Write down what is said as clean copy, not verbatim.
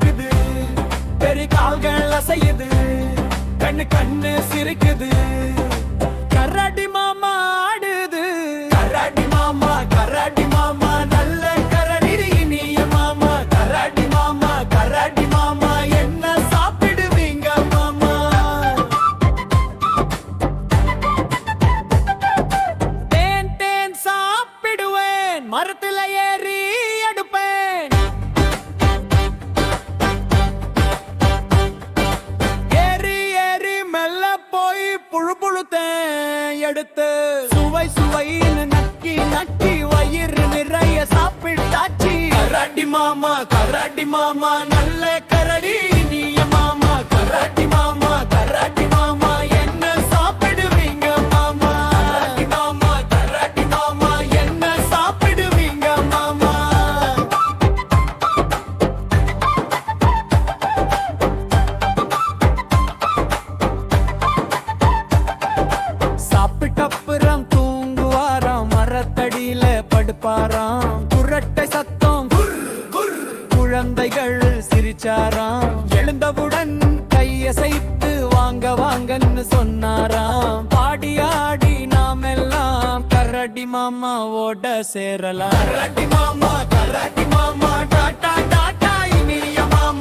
பறக்குது, பெரிய கால்கள் அசையுது, கண்ணு கண்ணு சிரிக்குது. கராட்டி மாமா ஆடுது, கராட்டி மாமா கராட்டி மாமா நல்ல கரடி இனிய மாமா. கராட்டி மாமா கராட்டி மாமா என்ன சாப்பிடுவீங்க மாமா? தேன் தேன் சாப்பிடுவேன், மரத்துல ஏறி எடுப்பேன். ஏறி ஏறி மெல்ல போய் புழு புழுத்தேன் எடுத்து. சுவை சுவைன்னு நக்கி நக்கி வயிறு நிறைய சாப்பிட்டாச்சு. கராட்டி மாமா கராட்டி மாமா நல்ல கரடி இனிய மாமா. கராட்டி மாமா கராட்டி மாமா என்ன சாப்பிடுவீங்க மாமா? கராட்டி மாமா கராட்டி மாமா என்ன சாப்பிடுவீங்க மாமா? சாப்பிட்டப்புறம் தூங்குவாராம், மரத்தடியில படுப்பாராம். குரட்டை சத்தம் குழந்தைகள் சிரிச்சாராம். எழுந்தவுடன் கையசைத்து வாங்க வாங்கன்னு சொன்னாராம். பாடி ஆடி நாம் எல்லாம் கராட்டி மாமா ஓட சேரலாம். கராட்டி மாமா டாட்டா டாட்டா இனிய மாமா.